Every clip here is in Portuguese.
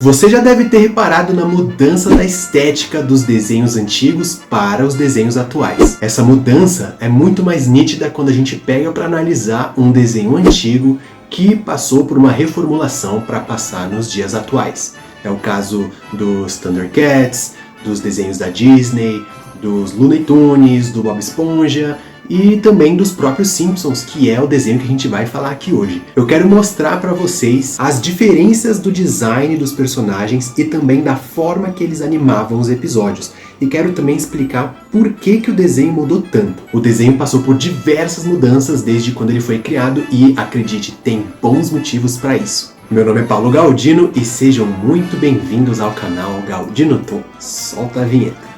Você já deve ter reparado na mudança da estética dos desenhos antigos para os desenhos atuais. Essa mudança é muito mais nítida quando a gente pega para analisar um desenho antigo que passou por uma reformulação para passar nos dias atuais. É o caso dos Thundercats, dos desenhos da Disney, dos Looney Tunes, do Bob Esponja e também dos próprios Simpsons, que é o desenho que a gente vai falar aqui hoje. Eu quero mostrar para vocês as diferenças do design dos personagens e também da forma que eles animavam os episódios. E quero também explicar por que o desenho mudou tanto. O desenho passou por diversas mudanças desde quando ele foi criado e, acredite, tem bons motivos para isso. Meu nome é Paulo Galdino e sejam muito bem-vindos ao canal Galdino Tom. Solta a vinheta.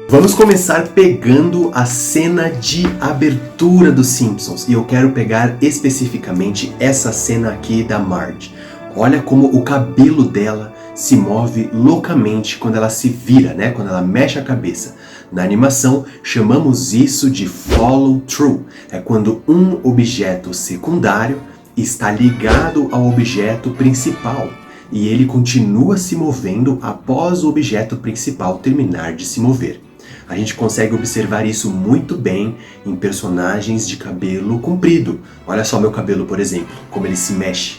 Vamos começar pegando a cena de abertura dos Simpsons, e eu quero pegar especificamente essa cena aqui da Marge. Olha como o cabelo dela se move loucamente quando ela se vira, né? Quando ela mexe a cabeça. Na animação, chamamos isso de follow through. É quando um objeto secundário está ligado ao objeto principal e ele continua se movendo após o objeto principal terminar de se mover. A gente consegue observar isso muito bem em personagens de cabelo comprido. Olha só meu cabelo, por exemplo, como ele se mexe.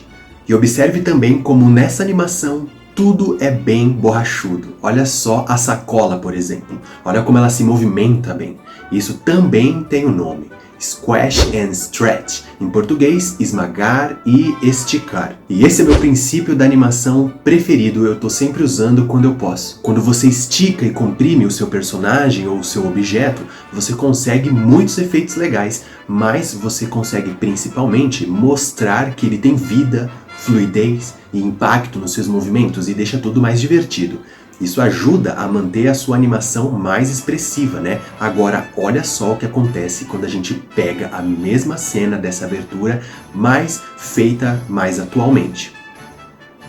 E observe também como nessa animação tudo é bem borrachudo. Olha só a sacola, por exemplo. Olha como ela se movimenta bem. Isso também tem um nome. Squash and stretch. Em português, esmagar e esticar. E esse é meu princípio da animação preferido, eu tô sempre usando quando eu posso. Quando você estica e comprime o seu personagem ou o seu objeto, você consegue muitos efeitos legais, mas você consegue principalmente mostrar que ele tem vida, fluidez e impacto nos seus movimentos e deixa tudo mais divertido. Isso ajuda a manter a sua animação mais expressiva, né? Agora, olha só o que acontece quando a gente pega a mesma cena dessa abertura, mas feita mais atualmente.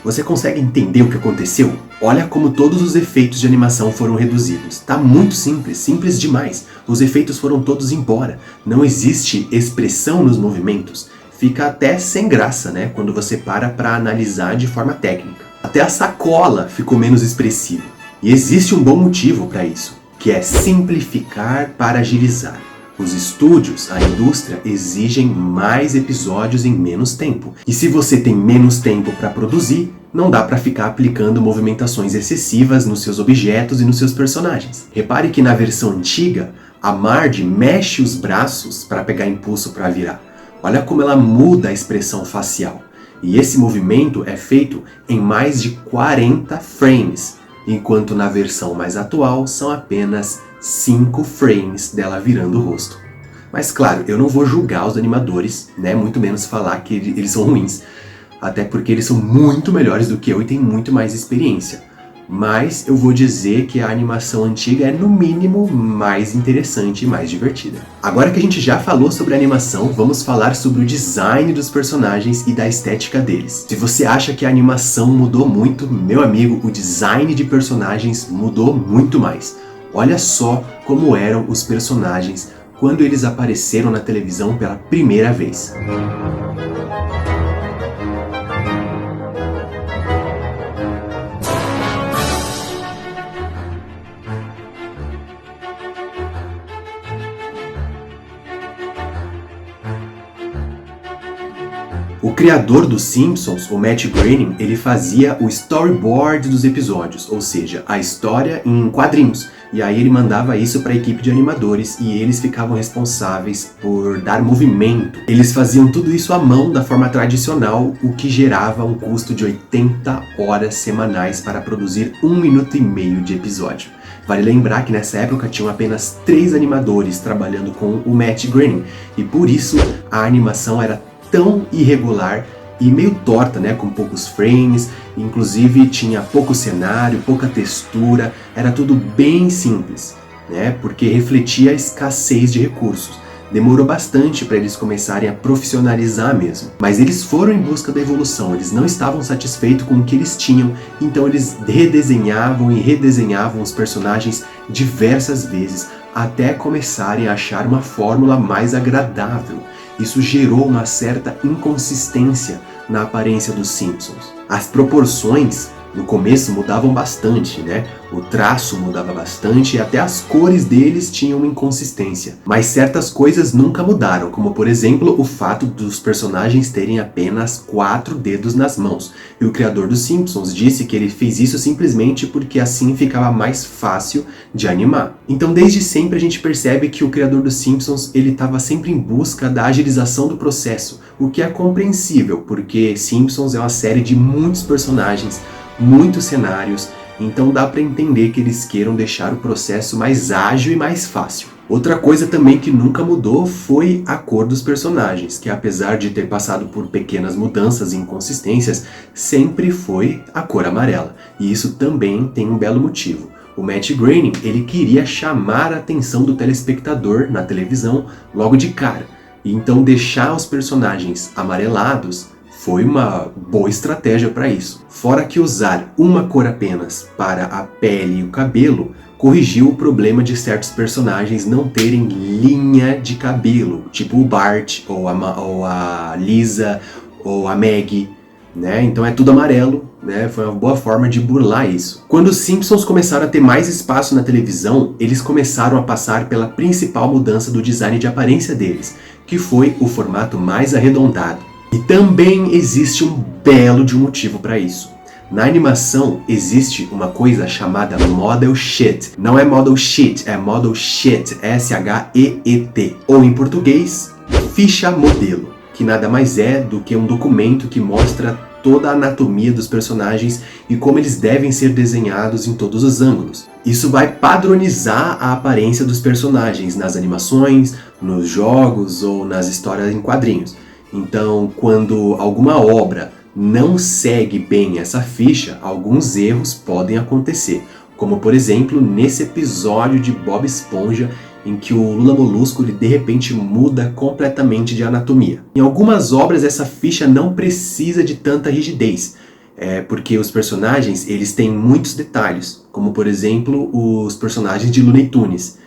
Você consegue entender o que aconteceu? Olha como todos os efeitos de animação foram reduzidos. Tá muito simples, simples demais. Os efeitos foram todos embora. Não expressão nos movimentos. Fica até sem graça, né? Quando você para analisar de forma técnica. Até a sacola ficou menos expressiva. E existe um bom motivo para isso, que é simplificar para agilizar. Os estúdios, a indústria, exigem mais episódios em menos tempo. E se você tem menos tempo para produzir, não dá para ficar aplicando movimentações excessivas nos seus objetos e nos seus personagens. Repare que na versão antiga, a Marge mexe os braços para pegar impulso para virar. Olha como ela muda a expressão facial. E esse movimento é feito em mais de 40 frames, enquanto na versão mais atual são apenas 5 frames dela virando o rosto. Mas claro, eu não vou julgar os animadores, né? Muito menos falar que eles são ruins, até porque eles são muito melhores do que eu e têm muito mais experiência. Mas eu vou dizer que a animação antiga é no mínimo mais interessante e mais divertida. Agora que a gente já falou sobre a animação, vamos falar sobre o design dos personagens e da estética deles. Se você acha que a animação mudou muito, meu amigo, o design de personagens mudou muito mais. Olha só como eram os personagens quando eles apareceram na televisão pela primeira vez. O criador dos Simpsons, o Matt Groening, ele fazia o storyboard dos episódios, ou seja, a história em quadrinhos. E aí ele mandava isso para a equipe de animadores e eles ficavam responsáveis por dar movimento. Eles faziam tudo isso à mão da forma tradicional, o que gerava um custo de 80 horas semanais para produzir 1 minuto e meio de episódio. Vale lembrar que nessa época tinham apenas 3 animadores trabalhando com o Matt Groening e por isso a animação era tão irregular e meio torta, né, com poucos frames, inclusive tinha pouco cenário, pouca textura, era tudo bem simples, né, porque refletia a escassez de recursos. Demorou bastante para eles começarem a profissionalizar mesmo. Mas eles foram em busca da evolução, eles não estavam satisfeitos com o que eles tinham, então eles redesenhavam e redesenhavam os personagens diversas vezes, até começarem a achar uma fórmula mais agradável. Isso gerou uma certa inconsistência na aparência dos Simpsons. As proporções no começo mudavam bastante, né? O traço mudava bastante e até as cores deles tinham uma inconsistência. Mas certas coisas nunca mudaram, como por exemplo o fato dos personagens terem apenas 4 dedos nas mãos. E o criador dos Simpsons disse que ele fez isso simplesmente porque assim ficava mais fácil de animar. Então desde sempre a gente percebe que o criador dos Simpsons ele estava sempre em busca da agilização do processo, o que é compreensível, porque Simpsons é uma série de muitos personagens, muitos cenários, então dá para entender que eles queiram deixar o processo mais ágil e mais fácil. Outra coisa também que nunca mudou foi a cor dos personagens, que apesar de ter passado por pequenas mudanças e inconsistências, sempre foi a cor amarela. E isso também tem um belo motivo. O Matt Groening, ele queria chamar a atenção do telespectador na televisão logo de cara. E então deixar os personagens amarelados foi uma boa estratégia para isso. Fora que usar uma cor apenas para a pele e o cabelo corrigiu o problema de certos personagens não terem linha de cabelo, tipo o Bart, ou a Lisa, ou a Maggie, né? Então é tudo amarelo, né? Foi uma boa forma de burlar isso. Quando os Simpsons começaram a ter mais espaço na televisão, eles começaram a passar pela principal mudança do design de aparência deles, que foi o formato mais arredondado. E também existe um belo de um motivo para isso. Na animação existe uma coisa chamada model sheet. Não é model sheet, é model sheet, S-H-E-E-T. Ou em português, ficha modelo, que nada mais é do que um documento que mostra toda a anatomia dos personagens e como eles devem ser desenhados em todos os ângulos. Isso vai padronizar a aparência dos personagens nas animações, nos jogos ou nas histórias em quadrinhos. Então, quando alguma obra não segue bem essa ficha, alguns erros podem acontecer, como por exemplo nesse episódio de Bob Esponja, em que o Lula Molusco ele, de repente muda completamente de anatomia. Em algumas obras essa ficha não precisa de tanta rigidez, porque os personagens eles têm muitos detalhes, como por exemplo os personagens de Looney Tunes.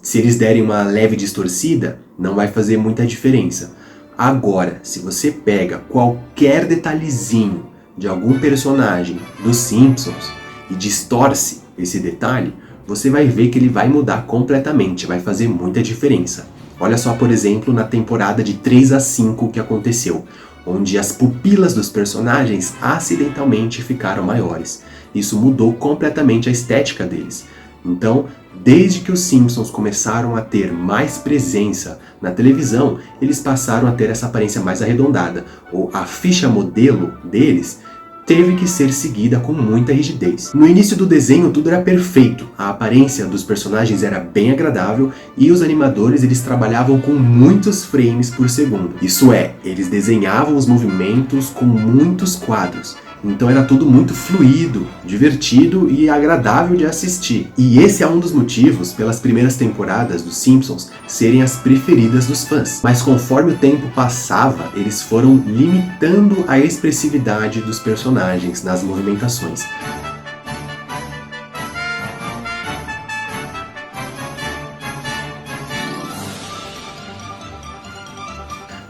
Se eles derem uma leve distorcida, não vai fazer muita diferença. Agora, se você pega qualquer detalhezinho de algum personagem dos Simpsons e distorce esse detalhe, você vai ver que ele vai mudar completamente, vai fazer muita diferença. Olha só, por exemplo, na temporada de 3 a 5 que aconteceu, onde as pupilas dos personagens acidentalmente ficaram maiores. Isso mudou completamente a estética deles. Então, desde que os Simpsons começaram a ter mais presença na televisão, eles passaram a ter essa aparência mais arredondada, ou a ficha modelo deles teve que ser seguida com muita rigidez. No início do desenho tudo era perfeito, a aparência dos personagens era bem agradável e os animadores eles trabalhavam com muitos frames por segundo. Isso é, eles desenhavam os movimentos com muitos quadros. Então era tudo muito fluido, divertido e agradável de assistir. E esse é um dos motivos pelas primeiras temporadas dos Simpsons serem as preferidas dos fãs. Mas conforme o tempo passava, eles foram limitando a expressividade dos personagens nas movimentações.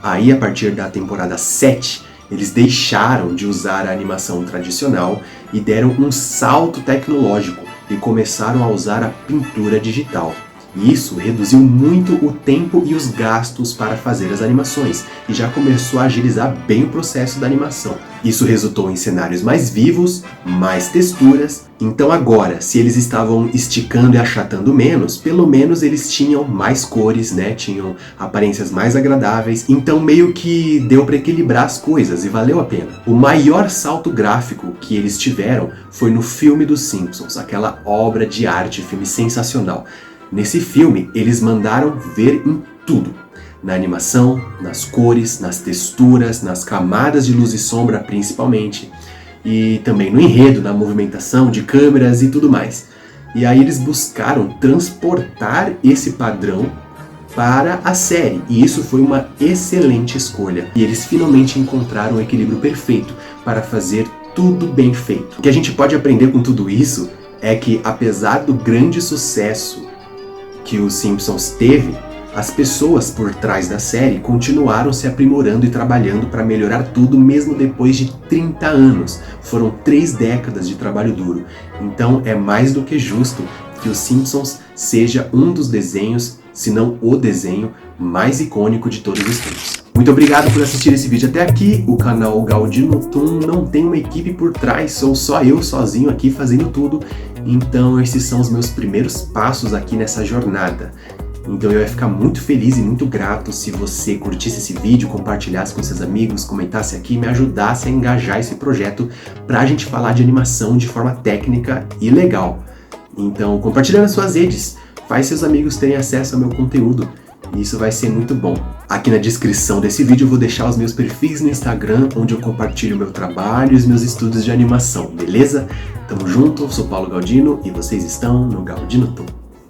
Aí, a partir da temporada 7, eles deixaram de usar a animação tradicional e deram um salto tecnológico e começaram a usar a pintura digital. E isso reduziu muito o tempo e os gastos para fazer as animações e já começou a agilizar bem o processo da animação. Isso resultou em cenários mais vivos, mais texturas. Então agora, se eles estavam esticando e achatando menos, pelo menos eles tinham mais cores, né? Tinham aparências mais agradáveis. Então meio que deu para equilibrar as coisas e valeu a pena. O maior salto gráfico que eles tiveram foi no filme dos Simpsons, aquela obra de arte, filme sensacional. Nesse filme, eles mandaram ver em tudo. Na animação, nas cores, nas texturas, nas camadas de luz e sombra principalmente. E também no enredo, na movimentação de câmeras e tudo mais. E aí eles buscaram transportar esse padrão para a série. E isso foi uma excelente escolha. E eles finalmente encontraram o equilíbrio perfeito para fazer tudo bem feito. O que a gente pode aprender com tudo isso é que, apesar do grande sucesso que os Simpsons teve, as pessoas por trás da série continuaram se aprimorando e trabalhando para melhorar tudo mesmo depois de 30 anos. Foram 3 décadas de trabalho duro. Então é mais do que justo que os Simpsons seja um dos desenhos, se não o desenho, mais icônico de todos os tempos. Muito obrigado por assistir esse vídeo até aqui. O canal Galdino Toon não tem uma equipe por trás, sou só eu sozinho aqui fazendo tudo. Então esses são os meus primeiros passos aqui nessa jornada. Então eu ia ficar muito feliz e muito grato se você curtisse esse vídeo, compartilhasse com seus amigos, comentasse aqui e me ajudasse a engajar esse projeto pra gente falar de animação de forma técnica e legal. Então compartilha nas suas redes, faz seus amigos terem acesso ao meu conteúdo. Isso vai ser muito bom. Aqui na descrição desse vídeo eu vou deixar os meus perfis no Instagram, onde eu compartilho o meu trabalho e os meus estudos de animação, beleza? Tamo junto, eu sou Paulo Galdino e vocês estão no Galdino Toon.